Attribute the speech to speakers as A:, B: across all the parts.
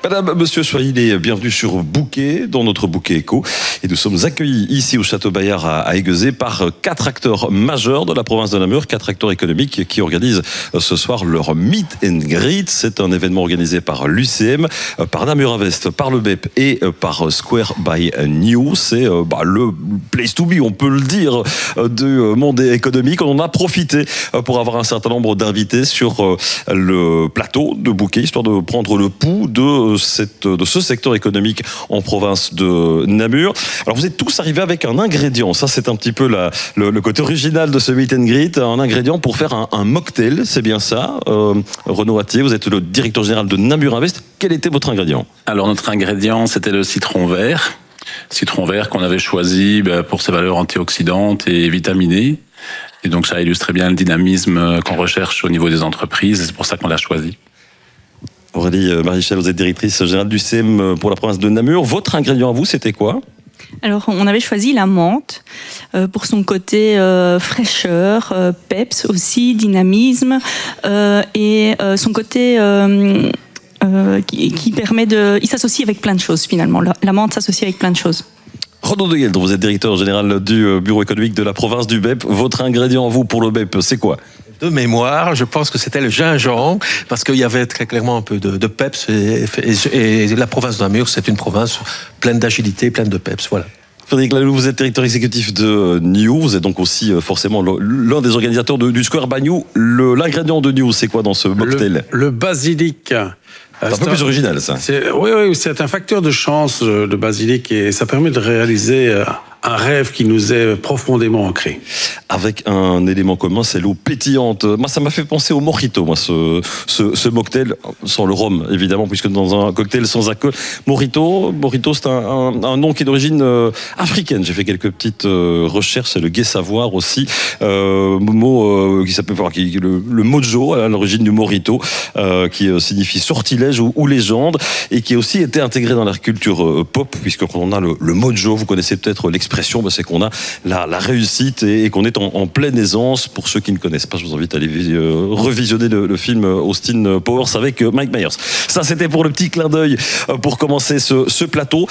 A: Madame, monsieur, soyez les bienvenus sur Bouquet, dans notre Bouquet Éco. Et nous sommes accueillis ici au Château Bayard à Aiguezé par 4 acteurs majeurs de la province de Namur, 4 acteurs économiques qui organisent ce soir leur Meet and Greet. C'est un événement organisé par l'UCM, par Namur Invest, par le BEP et par Square by New. C'est le place to be, on peut le dire, du monde économique. On en a profité pour avoir un certain nombre d'invités sur le plateau de Bouquet, histoire de prendre le pouls de ce secteur économique en province de Namur. Alors vous êtes tous arrivés avec un ingrédient, ça c'est un petit peu le côté original de ce Meet and Greet, un ingrédient pour faire un mocktail, c'est bien ça. Renaud Attier, vous êtes le directeur général de Namur Invest. Quel était votre ingrédient?
B: Alors notre ingrédient, c'était le citron vert. Citron vert qu'on avait choisi pour ses valeurs antioxydantes et vitaminées. Et donc ça illustrait bien le dynamisme qu'on recherche au niveau des entreprises, et c'est pour ça qu'on l'a choisi.
A: Aurélie Marichal, vous êtes directrice générale du CEM pour la province de Namur. Votre ingrédient à vous, c'était quoi?
C: Alors, on avait choisi la menthe pour son côté fraîcheur, peps aussi, dynamisme, et son côté qui permet de... Il s'associe avec plein de choses, finalement. La menthe s'associe avec plein de choses.
A: Renaud de Gueldre, vous êtes directeur général du bureau économique de la province du BEP. Votre ingrédient à vous pour le BEP, c'est quoi?
D: De mémoire, je pense que c'était le gingembre, parce qu'il y avait très clairement un peu de peps, et la province de Namur, c'est une province pleine d'agilité, pleine de peps, voilà.
A: Frédéric Laloux, vous êtes directeur exécutif de New, vous êtes donc aussi forcément l'un des organisateurs du Square by New. L'ingrédient de New, c'est quoi dans ce mocktail?
E: Le basilic.
A: C'est un peu plus original, ça.
E: Oui, c'est un facteur de chance, de basilic, et ça permet de réaliser un rêve qui nous est profondément ancré.
A: Avec un élément commun, c'est l'eau pétillante. Moi, ça m'a fait penser au mojito, ce mocktail, sans le rhum, évidemment, puisque dans un cocktail sans alcool. Mojito, c'est un nom qui est d'origine africaine. J'ai fait quelques petites recherches, c'est le gai savoir aussi. Mot qui s'appelle le mojo, à l'origine du mojito, qui signifie sortilège ou légende, et qui a aussi été intégré dans la culture pop, puisque quand on a le mojo, vous connaissez peut-être l'expression, c'est qu'on a la réussite et qu'on est en pleine aisance. Pour ceux qui ne connaissent pas, je vous invite à aller revisionner le film Austin Powers avec Mike Myers. Ça, c'était pour le petit clin d'œil pour commencer ce plateau.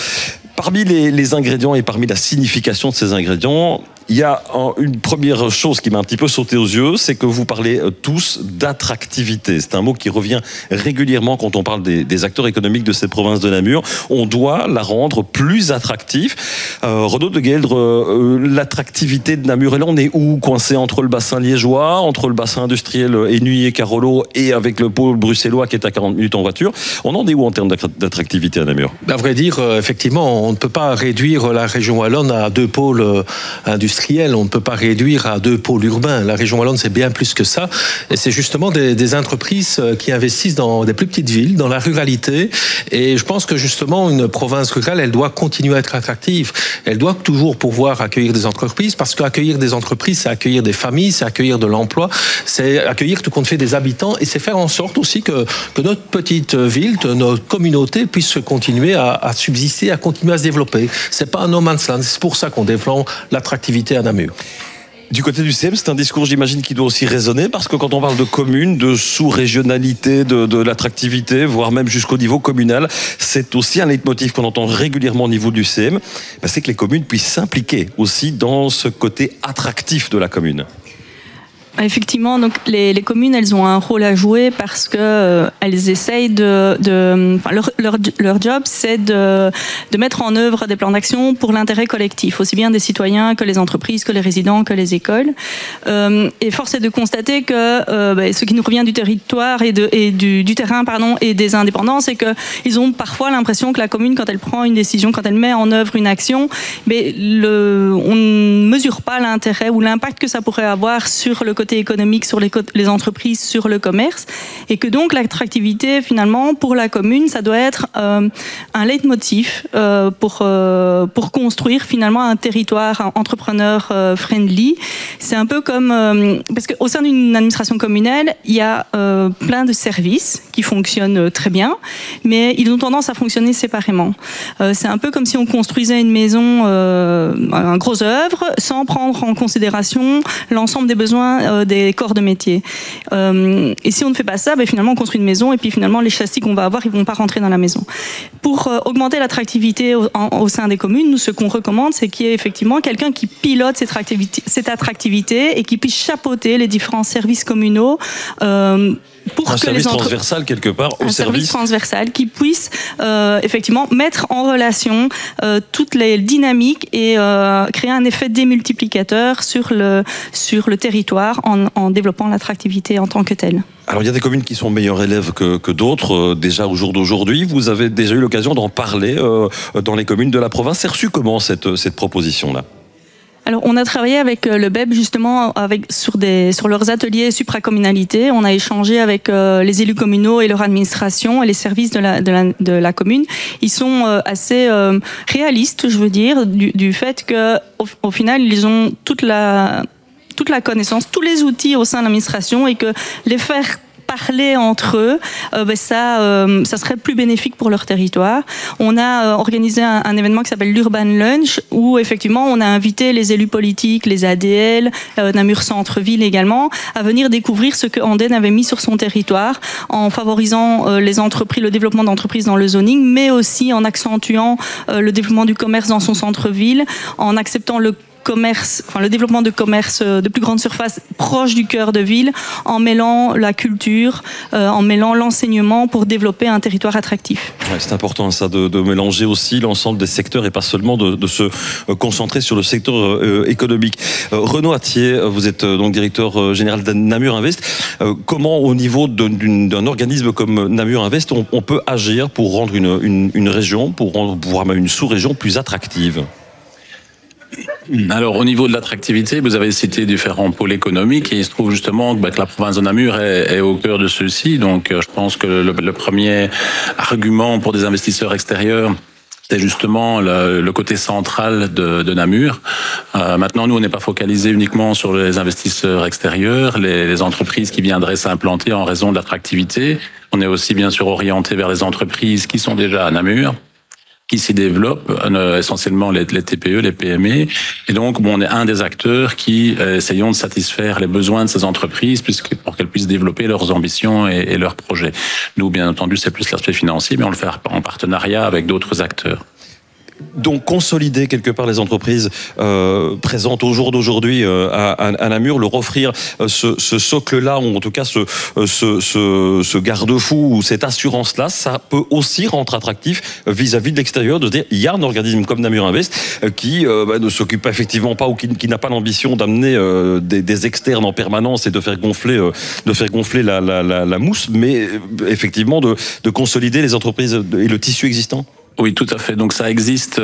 A: Parmi les ingrédients et parmi la signification de ces ingrédients, il y a une première chose qui m'a un petit peu sauté aux yeux, c'est que vous parlez tous d'attractivité. C'est un mot qui revient régulièrement quand on parle des acteurs économiques de cette province de Namur. On doit la rendre plus attractive. Renaud de Gueldre, l'attractivité de Namur, et là on est où? Coincé entre le bassin liégeois, entre le bassin industriel Énuy-et-Carolo et avec le pôle bruxellois qui est à 40 minutes en voiture. On en est où en termes d'attractivité à Namur?
D: À vrai dire, effectivement, on ne peut pas réduire la région wallonne à 2 pôles industriels. On ne peut pas réduire à 2 pôles urbains. La région wallonne, c'est bien plus que ça. Et c'est justement des entreprises qui investissent dans des plus petites villes, dans la ruralité. Et je pense que justement, une province rurale, elle doit continuer à être attractive. Elle doit toujours pouvoir accueillir des entreprises, parce qu'accueillir des entreprises, c'est accueillir des familles, c'est accueillir de l'emploi, c'est accueillir tout compte fait des habitants, et c'est faire en sorte aussi que notre petite ville, que notre communauté puisse continuer à subsister, à continuer à se développer. C'est pas un no man's land. C'est pour ça qu'on développe l'attractivité à Namur.
A: Du côté du CEM, c'est un discours, j'imagine, qui doit aussi résonner, parce que quand on parle de communes, de sous-régionalité, de l'attractivité, voire même jusqu'au niveau communal, c'est aussi un leitmotiv qu'on entend régulièrement au niveau du CEM, c'est que les communes puissent s'impliquer aussi dans ce côté attractif de la commune.
C: Effectivement, donc les communes, elles ont un rôle à jouer parce que elles essayent leur job, c'est de mettre en œuvre des plans d'action pour l'intérêt collectif, aussi bien des citoyens que les entreprises, que les résidents, que les écoles. Et force est de constater que ce qui nous revient du territoire et du terrain, et des indépendants, c'est que ils ont parfois l'impression que la commune, quand elle prend une décision, quand elle met en œuvre une action, on ne mesure pas l'intérêt ou l'impact que ça pourrait avoir sur le côté économique, sur les entreprises, sur le commerce, et que donc l'attractivité finalement pour la commune, ça doit être un leitmotiv pour construire finalement un territoire entrepreneur friendly. C'est un peu comme parce qu'au sein d'une administration communale, il y a plein de services qui fonctionnent très bien, mais ils ont tendance à fonctionner séparément. C'est un peu comme si on construisait une maison, un gros œuvre, sans prendre en considération l'ensemble des besoins des corps de métier. Et si on ne fait pas ça, finalement on construit une maison et puis finalement les châssis qu'on va avoir, ils vont pas rentrer dans la maison. Pour augmenter l'attractivité au sein des communes, nous ce qu'on recommande, c'est qu'il y ait effectivement quelqu'un qui pilote cette attractivité et qui puisse chapeauter les différents services communaux. Pour
A: un
C: que
A: service
C: les
A: transversal quelque part au
C: un service transversal qui puisse effectivement mettre en relation toutes les dynamiques et créer un effet démultiplicateur sur le territoire en développant l'attractivité en tant que telle.
A: Alors il y a des communes qui sont meilleurs élèves que d'autres. Déjà au jour d'aujourd'hui, vous avez déjà eu l'occasion d'en parler dans les communes de la province. C'est reçu comment cette proposition-là ?
C: Alors, on a travaillé avec le BEP justement sur leurs ateliers supracommunalité. On a échangé avec les élus communaux et leur administration et les services de la commune. Ils sont assez réalistes, je veux dire, du fait que au final, ils ont toute la connaissance, tous les outils au sein de l'administration et que les faire parler entre eux, ça serait plus bénéfique pour leur territoire. On a organisé un événement qui s'appelle l'Urban Lunch, où effectivement on a invité les élus politiques, les ADL, Namur Centre-Ville également, à venir découvrir ce que Anden avait mis sur son territoire, en favorisant le développement d'entreprises dans le zoning, mais aussi en accentuant le développement du commerce dans son centre-ville, en acceptant le développement de commerce de plus grande surface proche du cœur de ville, en mêlant la culture, en mêlant l'enseignement pour développer un territoire attractif.
A: Ouais, c'est important ça de mélanger aussi l'ensemble des secteurs et pas seulement de se concentrer sur le secteur économique. Renaud Attier, vous êtes donc directeur général de Namur Invest. Comment au niveau d'un organisme comme Namur Invest on peut agir pour rendre une région, voire même une sous-région plus attractive ?
B: Alors, au niveau de l'attractivité, vous avez cité différents pôles économiques et il se trouve justement que la province de Namur est au cœur de ceux-ci. Donc, je pense que le premier argument pour des investisseurs extérieurs, c'est justement le côté central de Namur. Maintenant, nous, on n'est pas focalisé uniquement sur les investisseurs extérieurs, les entreprises qui viendraient s'implanter en raison de l'attractivité. On est aussi bien sûr orienté vers les entreprises qui sont déjà à Namur, qui s'y développent, essentiellement les TPE, les PME. Et donc, on est un des acteurs qui essayons de satisfaire les besoins de ces entreprises pour qu'elles puissent développer leurs ambitions et leurs projets. Nous, bien entendu, c'est plus l'aspect financier, mais on le fait en partenariat avec d'autres acteurs.
A: Donc consolider quelque part les entreprises présentes au jour d'aujourd'hui à Namur, leur offrir ce socle-là, ou en tout cas ce garde-fou ou cette assurance-là, ça peut aussi rendre attractif vis-à-vis de l'extérieur, de se dire il y a un organisme comme Namur Invest qui ne s'occupe effectivement pas ou qui n'a pas l'ambition d'amener des externes en permanence et de faire gonfler la mousse, mais effectivement de consolider les entreprises et le tissu existant.
B: Oui, tout à fait. Donc ça existe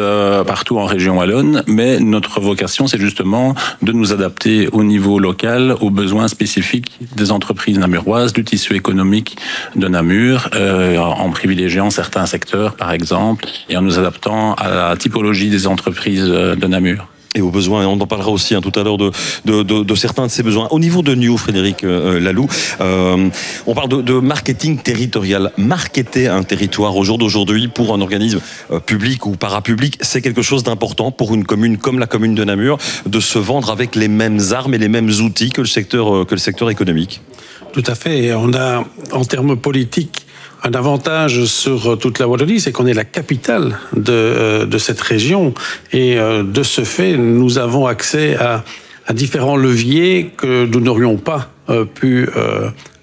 B: partout en région wallonne, mais notre vocation, c'est justement de nous adapter au niveau local, aux besoins spécifiques des entreprises namuroises, du tissu économique de Namur, en privilégiant certains secteurs, par exemple, et en nous adaptant à la typologie des entreprises de Namur.
A: Et aux besoins, et on en parlera aussi tout à l'heure de certains de ces besoins. Au niveau de New, Frédéric Laloux, on parle de marketing territorial. Marketer un territoire au jour d'aujourd'hui pour un organisme public ou parapublic, c'est quelque chose d'important pour une commune comme la commune de Namur, de se vendre avec les mêmes armes et les mêmes outils que le secteur économique.
E: Tout à fait. Et on a, en termes politiques, un avantage sur toute la Wallonie, c'est qu'on est la capitale de cette région. Et de ce fait, nous avons accès à différents leviers que nous n'aurions pas pu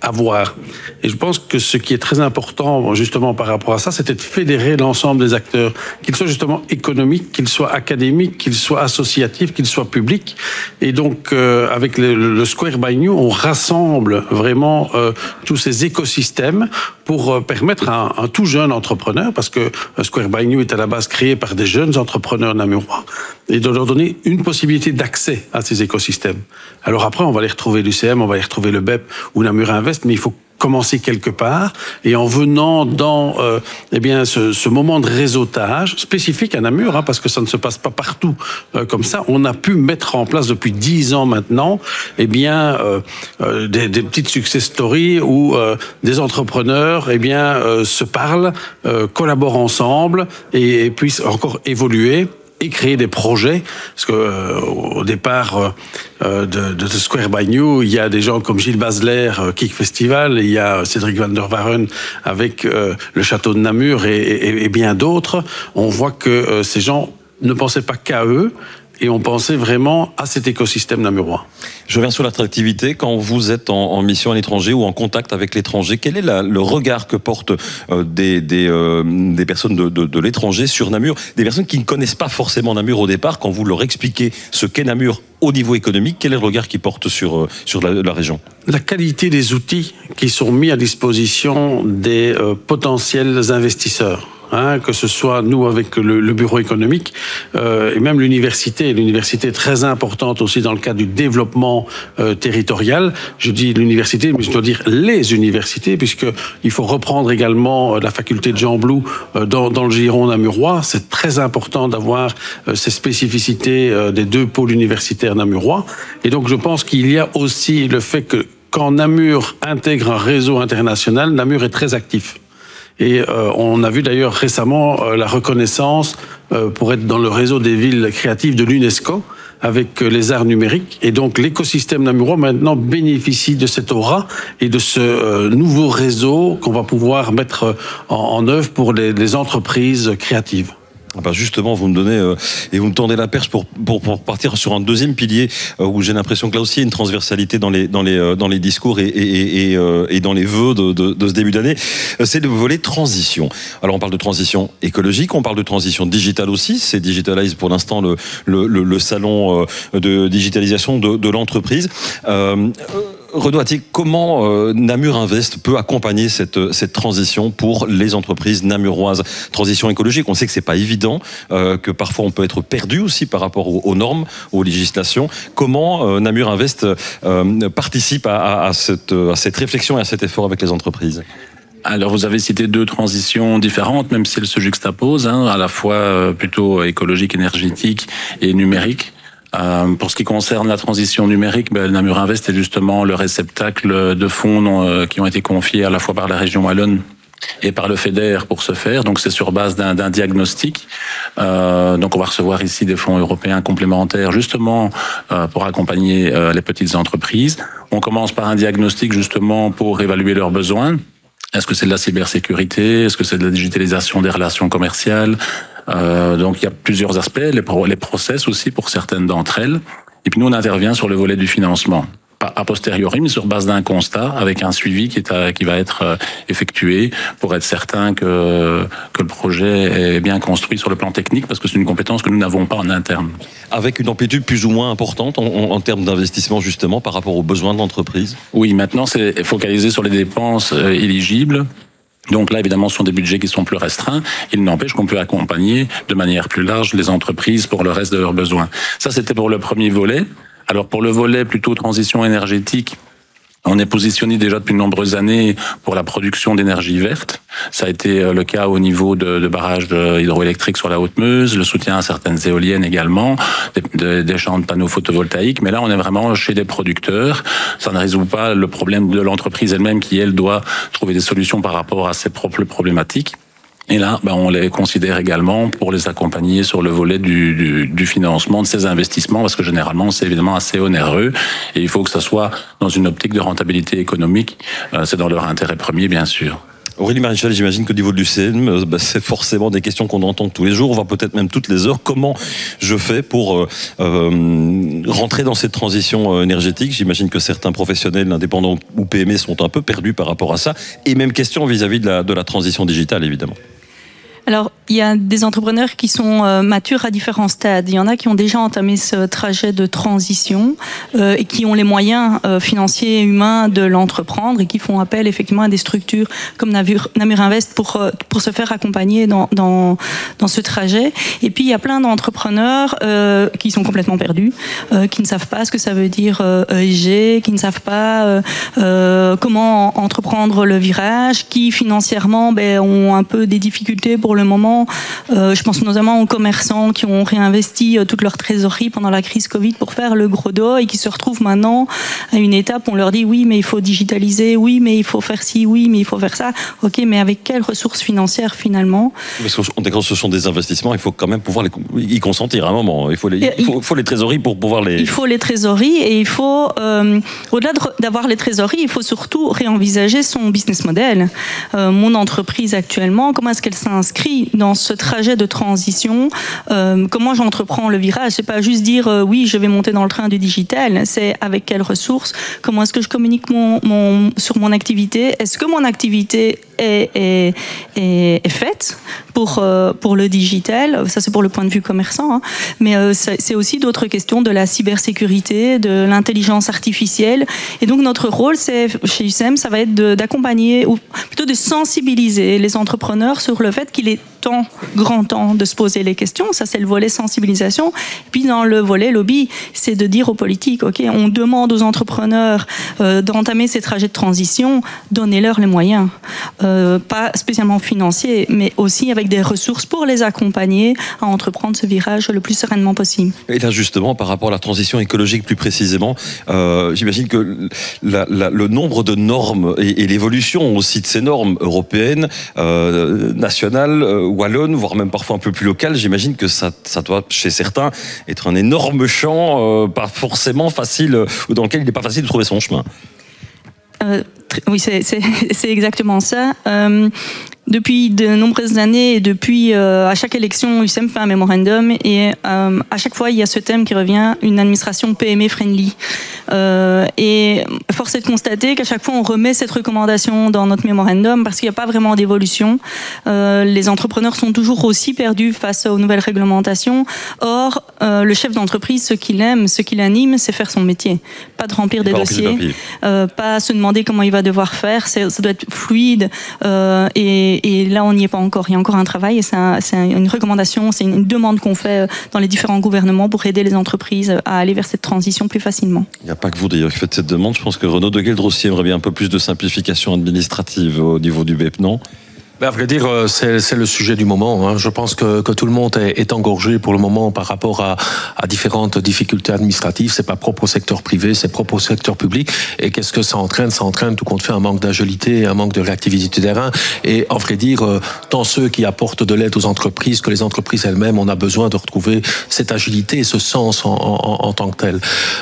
E: avoir. Et je pense que ce qui est très important, justement, par rapport à ça, c'était de fédérer l'ensemble des acteurs, qu'ils soient justement économiques, qu'ils soient académiques, qu'ils soient associatifs, qu'ils soient publics. Et donc, avec le Square by New, on rassemble vraiment tous ces écosystèmes pour permettre à un tout jeune entrepreneur, parce que Square by New est à la base créé par des jeunes entrepreneurs namurois, et de leur donner une possibilité d'accès à ces écosystèmes. Alors après, on va les retrouver l'UCM, on va les retrouver le BEP ou Namur Invest, mais il faut commencer quelque part, et en venant dans ce moment de réseautage spécifique à Namur, parce que ça ne se passe pas partout comme ça, on a pu mettre en place depuis 10 ans maintenant des petites success stories où des entrepreneurs se parlent, collaborent ensemble et puissent encore évoluer. et créer des projets. Parce que au départ de Square by New, il y a des gens comme Gilles Basler, Kick Festival, il y a Cédric van der Warren avec le château de Namur et bien d'autres. On voit que ces gens ne pensaient pas qu'à eux, et on pensait vraiment à cet écosystème namurois.
A: Je reviens sur l'attractivité. Quand vous êtes en mission à l'étranger ou en contact avec l'étranger, quel est le regard que portent des personnes de l'étranger sur Namur? Des personnes qui ne connaissent pas forcément Namur au départ, quand vous leur expliquez ce qu'est Namur au niveau économique, quel est le regard qu'ils portent sur la région?
E: La qualité des outils qui sont mis à disposition des potentiels investisseurs. Que ce soit nous avec le bureau économique et même l'université. L'université est très importante aussi dans le cadre du développement territorial. Je dis l'université, mais je dois dire les universités, puisqu'il faut reprendre également la faculté de Jean Blou dans le giron namurois. C'est très important d'avoir ces spécificités des deux pôles universitaires namurois. Et donc je pense qu'il y a aussi le fait que quand Namur intègre un réseau international, Namur est très actif. Et on a vu d'ailleurs récemment la reconnaissance pour être dans le réseau des villes créatives de l'UNESCO avec les arts numériques. Et donc l'écosystème namurois maintenant bénéficie de cette aura et de ce nouveau réseau qu'on va pouvoir mettre en œuvre pour les entreprises créatives.
A: Justement, vous me donnez et vous me tendez la perche pour partir sur un deuxième pilier où j'ai l'impression que là aussi il y a une transversalité dans les discours et dans les vœux de ce début d'année. C'est le volet transition. Alors on parle de transition écologique, on parle de transition digitale aussi. C'est Digitalize pour l'instant le salon de digitalisation de l'entreprise. Renaud Attier, comment Namur Invest peut accompagner cette transition pour les entreprises namuroises? Transition écologique, on sait que c'est pas évident, que parfois on peut être perdu aussi par rapport aux normes, aux législations. Comment Namur Invest participe à cette réflexion et à cet effort avec les entreprises?
B: Alors, vous avez cité deux transitions différentes, même si elles se juxtaposent, à la fois plutôt écologique, énergétique et numérique. Pour ce qui concerne la transition numérique, Namur Invest est justement le réceptacle de fonds qui ont été confiés à la fois par la région wallonne et par le FEDER pour ce faire. Donc c'est sur base d'un diagnostic. Donc on va recevoir ici des fonds européens complémentaires justement pour accompagner les petites entreprises. On commence par un diagnostic justement pour évaluer leurs besoins. Est-ce que c'est de la cybersécurité? Est-ce que c'est de la digitalisation des relations commerciales? Donc il y a plusieurs aspects, les process aussi pour certaines d'entre elles. Et puis nous on intervient sur le volet du financement, pas a posteriori, mais sur base d'un constat avec un suivi qui va être effectué pour être certain que le projet est bien construit sur le plan technique, parce que c'est une compétence que nous n'avons pas en interne.
A: Avec une amplitude plus ou moins importante en termes d'investissement justement par rapport aux besoins de l'entreprise?
B: Oui, maintenant c'est focalisé sur les dépenses éligibles. Donc là, évidemment, ce sont des budgets qui sont plus restreints. Il n'empêche qu'on peut accompagner de manière plus large les entreprises pour le reste de leurs besoins. Ça, c'était pour le premier volet. Alors pour le volet plutôt transition énergétique, on est positionné déjà depuis de nombreuses années pour la production d'énergie verte. Ça a été le cas au niveau de barrages hydroélectriques sur la Haute-Meuse, le soutien à certaines éoliennes également, des champs de panneaux photovoltaïques. Mais là, on est vraiment chez des producteurs. Ça ne résout pas le problème de l'entreprise elle-même qui, elle, doit trouver des solutions par rapport à ses propres problématiques. Et là, on les considère également pour les accompagner sur le volet du financement de ces investissements, parce que généralement, c'est évidemment assez onéreux et il faut que ça soit dans une optique de rentabilité économique. C'est dans leur intérêt premier, bien sûr.
A: Aurélie Maréchal, j'imagine qu'au niveau du CM, c'est forcément des questions qu'on entend tous les jours, voire peut-être même toutes les heures. Comment je fais pour rentrer dans cette transition énergétique? J'imagine que certains professionnels, indépendants ou PME, sont un peu perdus par rapport à ça. Et même question vis-à-vis de la transition digitale, évidemment.
C: Alors, il y a des entrepreneurs qui sont matures à différents stades. Il y en a qui ont déjà entamé ce trajet de transition et qui ont les moyens financiers et humains de l'entreprendre et qui font appel effectivement à des structures comme Namur Invest pour se faire accompagner dans ce trajet. Et puis, il y a plein d'entrepreneurs qui sont complètement perdus, qui ne savent pas ce que ça veut dire ESG, qui ne savent pas comment entreprendre le virage, qui financièrement ont un peu des difficultés pour le moment notamment, je pense notamment aux commerçants qui ont réinvesti toute leur trésorerie pendant la crise Covid pour faire le gros dos et qui se retrouvent maintenant à une étape où on leur dit oui, mais il faut digitaliser, oui, mais il faut faire ci, oui, mais il faut faire ça. Ok, mais avec quelles ressources financières finalement?
A: Parce que quand ce sont des investissements, il faut quand même pouvoir y consentir à un moment. Il faut les trésoreries pour pouvoir les...
C: Il faut les trésoreries et il faut, au-delà d'avoir les trésoreries, il faut surtout réenvisager son business model. Mon entreprise actuellement, comment est-ce qu'elle s'inscrit dans ce trajet de transition? Comment j'entreprends le virage? C'est pas juste dire oui, je vais monter dans le train du digital. C'est avec quelles ressources? Comment est-ce que je communique sur mon activité? Est-ce que mon activité est faite pour le digital? Ça, c'est pour le point de vue commerçant, hein. Mais c'est aussi d'autres questions de la cybersécurité, de l'intelligence artificielle. Et donc, notre rôle, chez UCM, ça va être d'accompagner, ou plutôt de sensibiliser les entrepreneurs sur le fait qu'il est grand temps de se poser les questions. Ça, c'est le volet sensibilisation. Et puis, dans le volet lobby, c'est de dire aux politiques, OK, on demande aux entrepreneurs d'entamer ces trajets de transition, donnez-leur les moyens. Pas spécialement financiers, mais aussi avec des ressources pour les accompagner à entreprendre ce virage le plus sereinement possible.
A: Et là, justement, par rapport à la transition écologique plus précisément, j'imagine que le nombre de normes et l'évolution aussi de ces normes européennes, nationales, wallonnes, voire même parfois un peu plus locales, j'imagine que ça doit, chez certains, être un énorme champ, pas forcément facile, ou dans lequel il n'est pas facile de trouver son chemin.
C: Oui, c'est exactement ça. Depuis de nombreuses années, et depuis à chaque élection, UCM fait un mémorandum et à chaque fois, il y a ce thème qui revient, une administration PME-friendly. Et force est de constater qu'à chaque fois, on remet cette recommandation dans notre mémorandum parce qu'il n'y a pas vraiment d'évolution. Les entrepreneurs sont toujours aussi perdus face aux nouvelles réglementations. Or, le chef d'entreprise, ce qu'il aime, ce qui l'anime, c'est faire son métier. Pas de remplir des dossiers, pas se demander comment il va devoir faire. Ça doit être fluide et là, on n'y est pas encore. Il y a encore un travail et c'est une recommandation, c'est une demande qu'on fait dans les différents gouvernements pour aider les entreprises à aller vers cette transition plus facilement.
A: Il n'y a pas que vous d'ailleurs qui faites cette demande. Je pense que Renaud de Gueldre aussi aimerait bien un peu plus de simplification administrative au niveau du BEP, non ?
D: À vrai dire, c'est le sujet du moment, hein. Je pense que tout le monde est engorgé pour le moment par rapport à différentes difficultés administratives. C'est pas propre au secteur privé, c'est propre au secteur public. Et qu'est-ce que ça entraîne? Ça entraîne tout compte fait un manque d'agilité, un manque de réactivité du terrain. Et en vrai dire, tant ceux qui apportent de l'aide aux entreprises que les entreprises elles-mêmes, on a besoin de retrouver cette agilité et ce sens en tant que tel.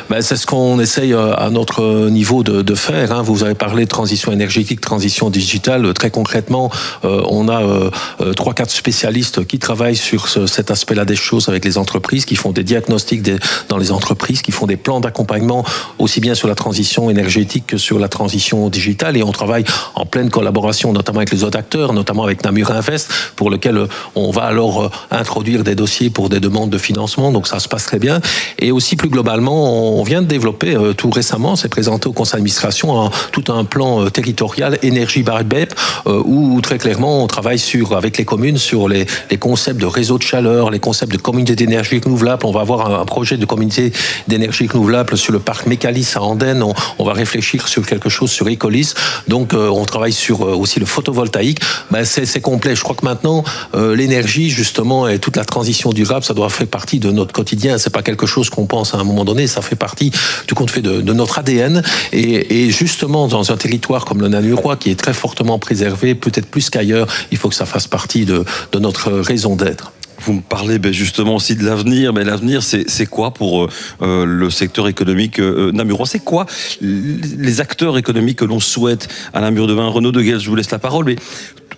D: Ben, c'est ce qu'on essaye à notre niveau de faire, hein. Vous avez parlé de transition énergétique, transition digitale. Très concrètement, on a 3-4 spécialistes qui travaillent sur cet aspect-là des choses avec les entreprises, qui font des diagnostics dans les entreprises, qui font des plans d'accompagnement aussi bien sur la transition énergétique que sur la transition digitale. Et on travaille en pleine collaboration, notamment avec les autres acteurs, notamment avec Namur Invest, pour lequel on va alors introduire des dossiers pour des demandes de financement. Donc ça se passe très bien. Et aussi plus globalement, on vient de développer tout récemment, c'est présenté au conseil d'administration, tout un plan territorial énergie par BEP, où très clairement on travaille avec les communes sur les concepts de réseau de chaleur, les concepts de communauté d'énergie renouvelable. On va avoir un projet de communauté d'énergie renouvelable sur le parc Mécalis à Andenne. On va réfléchir sur quelque chose sur Ecolis. Donc on travaille sur aussi le photovoltaïque. Ben, c'est complet. Je crois que maintenant l'énergie justement et toute la transition durable, ça doit faire partie de notre quotidien. C'est pas quelque chose qu'on pense à un moment donné. Ça fait partie du compte fait de notre ADN. Et justement dans un territoire comme le Namurois qui est très fortement préservé, peut-être plus qu'ailleurs, il faut que ça fasse partie de notre raison d'être.
A: Vous me parlez justement aussi de l'avenir, mais l'avenir c'est quoi pour le secteur économique namurois? C'est quoi les acteurs économiques que l'on souhaite à Namur demain? Renaud de Gueldre, je vous laisse la parole, mais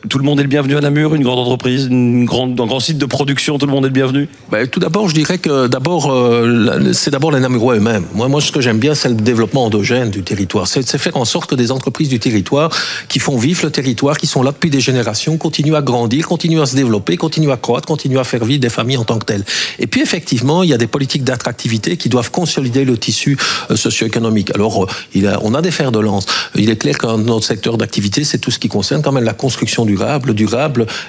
A: tout le monde est le bienvenu à Namur, une grande entreprise, un grand site de production, tout le monde est le bienvenu? Tout
D: d'abord, je dirais que c'est d'abord les Namurois eux-mêmes. Moi, ce que j'aime bien, c'est le développement endogène du territoire. C'est faire en sorte que des entreprises du territoire qui font vivre le territoire, qui sont là depuis des générations, continuent à grandir, continuent à se développer, continuent à croître, continuent à faire vivre des familles en tant que telles. Et puis effectivement, il y a des politiques d'attractivité qui doivent consolider le tissu socio-économique. Alors, on a des fers de lance. Il est clair que notre secteur d'activité, c'est tout ce qui concerne quand même la construction durable.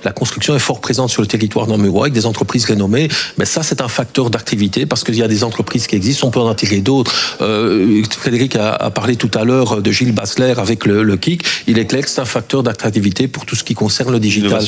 D: La construction est fort présente sur le territoire namurois avec des entreprises renommées. Mais ça, c'est un facteur d'activité parce qu'il y a des entreprises qui existent, on peut en attirer d'autres. Frédéric a parlé tout à l'heure de Gilles Bassler avec le KIC. Il est clair que c'est un facteur d'attractivité pour tout ce qui concerne le digital.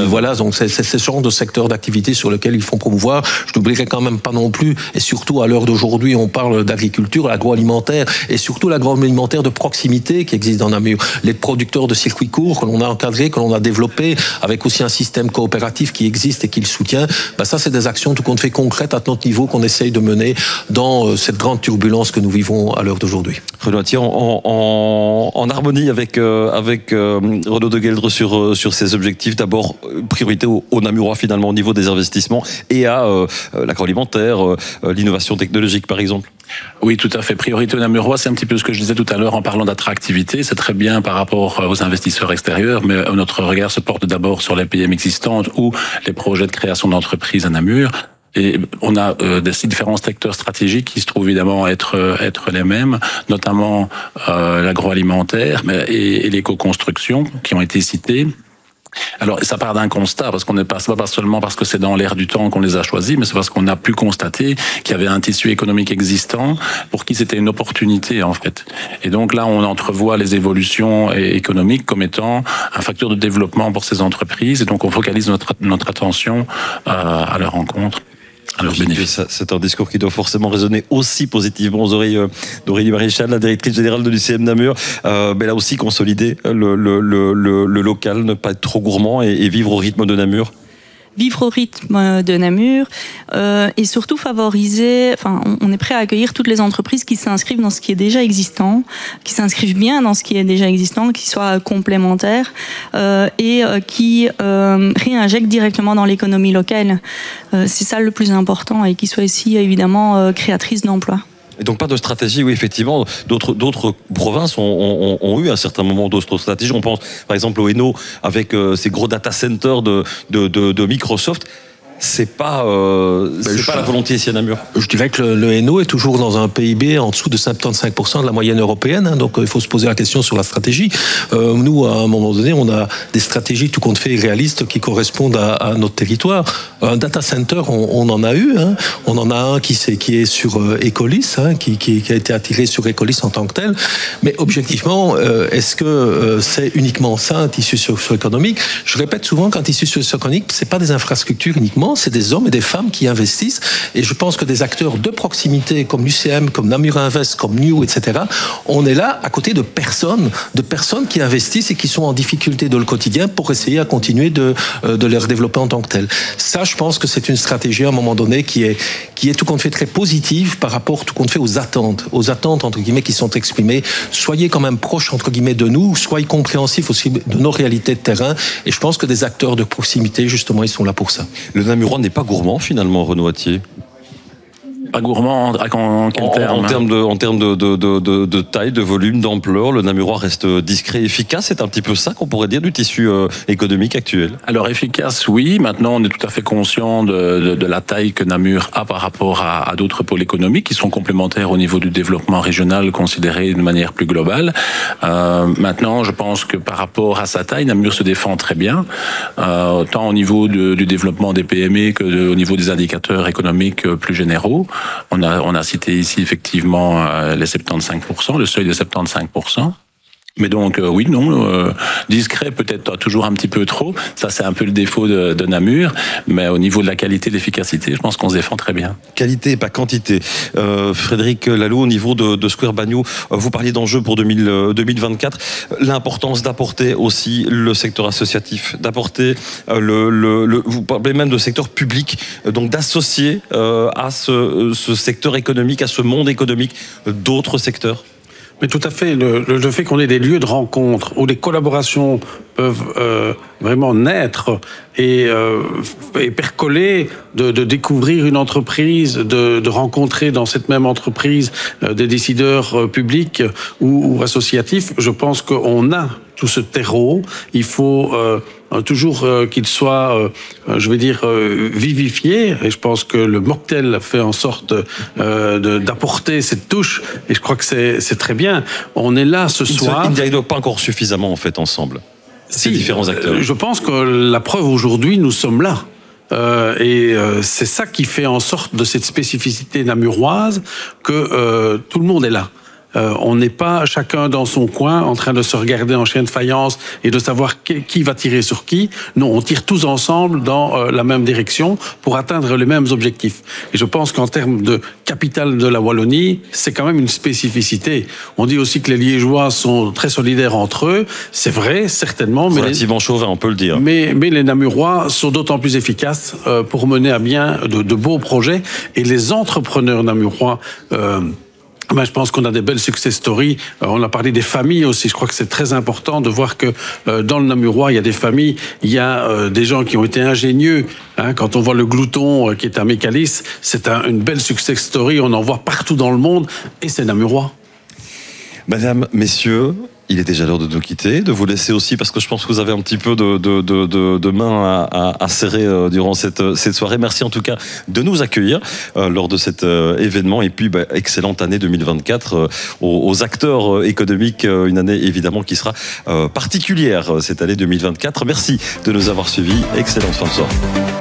D: Voilà, donc c'est ce genre de secteur d'activité sur lequel il faut promouvoir. Je n'oublierai quand même pas non plus, et surtout à l'heure d'aujourd'hui, on parle d'agriculture, l'agroalimentaire, et surtout l'agroalimentaire de proximité qui existe dans Namur. Les producteurs de circuits courts que l'on a encadrés, que l'on a développés, avec aussi un système coopératif qui existe et qui le soutient, ça c'est des actions tout compte fait concrètes à notre niveau qu'on essaye de mener dans cette grande turbulence que nous vivons à l'heure d'aujourd'hui.
A: Renaud Attier, en harmonie avec Renaud de Gueldre sur ces objectifs, d'abord priorité aux Namurois finalement au niveau des investissements et à l'agroalimentaire, l'innovation technologique par exemple.
B: Oui, tout à fait. Priorité aux Namurois, c'est un petit peu ce que je disais tout à l'heure en parlant d'attractivité. C'est très bien par rapport aux investisseurs extérieurs, mais notre regard se porte d'abord sur les PM existantes ou les projets de création d'entreprises à Namur. Et on a des différents secteurs stratégiques qui se trouvent évidemment être les mêmes, notamment l'agroalimentaire et l'éco-construction qui ont été cités. Alors, ça part d'un constat, parce c'est pas seulement parce que c'est dans l'air du temps qu'on les a choisis, mais c'est parce qu'on a pu constater qu'il y avait un tissu économique existant pour qui c'était une opportunité, en fait. Et donc là, on entrevoit les évolutions économiques comme étant un facteur de développement pour ces entreprises, et donc on focalise notre attention à leur rencontre. Alors,
A: c'est un discours qui doit forcément résonner aussi positivement aux oreilles d'Aurélie Maréchal, la directrice générale de l'UCM Namur. Mais là aussi, consolider le local, ne pas être trop gourmand et vivre au rythme de Namur.
C: Vivre au rythme de Namur et surtout favoriser, on est prêt à accueillir toutes les entreprises qui s'inscrivent dans ce qui est déjà existant, qui s'inscrivent bien dans ce qui est déjà existant, qui soient complémentaires et qui réinjectent directement dans l'économie locale. C'est ça le plus important et qui soient aussi évidemment créatrices d'emplois.
A: Et donc pas de stratégie, oui, effectivement, d'autres provinces ont eu à un certain moment d'autres stratégies. On pense par exemple au Hainaut avec ces gros data centers de Microsoft. C'est pas la volonté ici à Namur.
D: Je dirais que le Hainaut est toujours dans un PIB en dessous de 75% de la moyenne européenne, donc il faut se poser la question sur la stratégie. Nous, à un moment donné, on a des stratégies tout compte fait réalistes qui correspondent à notre territoire. Un data center, on en a eu. On en a un qui est sur Ecolis, qui a été attiré sur Ecolis en tant que tel. Mais objectivement, est-ce que c'est uniquement ça, un tissu socio-économique ? Je répète souvent qu'un tissu socio-économique, c'est pas des infrastructures uniquement, c'est des hommes et des femmes qui investissent. Et je pense que des acteurs de proximité comme l'UCM, comme Namur Invest, comme New, etc., on est là à côté de personnes qui investissent et qui sont en difficulté dans le quotidien pour essayer à continuer de les développer en tant que tels. Ça, je pense que c'est une stratégie à un moment donné qui est tout compte fait très positive par rapport tout compte fait aux attentes entre guillemets qui sont exprimées. Soyez quand même proches entre guillemets de nous, soyez compréhensifs aussi de nos réalités de terrain. Et je pense que des acteurs de proximité, justement, ils sont là pour ça.
A: Le Namurois n'est pas gourmand finalement, Renaud Attier.
B: Pas gourmand en quel terme ?
A: En termes de taille, de volume, d'ampleur, le Namurois reste discret et efficace. C'est un petit peu ça qu'on pourrait dire du tissu économique actuel.
B: Alors efficace, oui. Maintenant, on est tout à fait conscient de la taille que Namur a par rapport à d'autres pôles économiques qui sont complémentaires au niveau du développement régional considéré de manière plus globale. Maintenant, je pense que par rapport à sa taille, Namur se défend très bien, tant au niveau du développement des PME que au niveau des indicateurs économiques plus généraux. On a cité ici effectivement les 75%, le seuil de 75%. Mais donc oui, non, discret peut-être toujours un petit peu trop. Ça c'est un peu le défaut de Namur. Mais au niveau de la qualité, de l'efficacité, je pense qu'on se défend très bien.
A: Qualité, pas quantité. Frédéric Laloux, au niveau de Square Bagnoud, vous parliez d'enjeux pour 2024. L'importance d'apporter aussi le secteur associatif, d'apporter vous parlez même de secteur public, donc d'associer à ce secteur économique, à ce monde économique, d'autres secteurs.
E: Mais tout à fait, le fait qu'on ait des lieux de rencontre où les collaborations peuvent vraiment naître et percoler, de découvrir une entreprise, de rencontrer dans cette même entreprise des décideurs publics ou associatifs, je pense qu'on a tout ce terreau. Il faut toujours qu'il soit, je vais dire, vivifié. Et je pense que le mocktail fait en sorte d'apporter cette touche. Et je crois que c'est très bien. On est là ce soir.
A: Ils ne dialoguent pas encore suffisamment en fait ensemble. Ces différents acteurs.
E: Je pense que la preuve aujourd'hui, nous sommes là. C'est ça qui fait en sorte de cette spécificité namuroise que tout le monde est là. On n'est pas chacun dans son coin en train de se regarder en chien de faïence et de savoir qui va tirer sur qui. Non, on tire tous ensemble dans la même direction pour atteindre les mêmes objectifs. Et je pense qu'en termes de capitale de la Wallonie, c'est quand même une spécificité. On dit aussi que les Liégeois sont très solidaires entre eux. C'est vrai, certainement.
A: Relativement chauvin, on peut le dire.
E: Mais les Namurois sont d'autant plus efficaces pour mener à bien de beaux projets. Et les entrepreneurs namurois... je pense qu'on a des belles success stories. On a parlé des familles aussi. Je crois que c'est très important de voir que dans le Namurois, il y a des familles, il y a des gens qui ont été ingénieux. Quand on voit le Glouton qui est à Mécalis, c'est une belle success story. On en voit partout dans le monde et c'est Namurois.
A: Madame, messieurs, il est déjà l'heure de nous quitter, de vous laisser aussi, parce que je pense que vous avez un petit peu de main à serrer durant cette soirée. Merci en tout cas de nous accueillir lors de cet événement. Et puis, excellente année 2024 aux acteurs économiques. Une année évidemment qui sera particulière cette année 2024. Merci de nous avoir suivis. Excellente fin de soirée.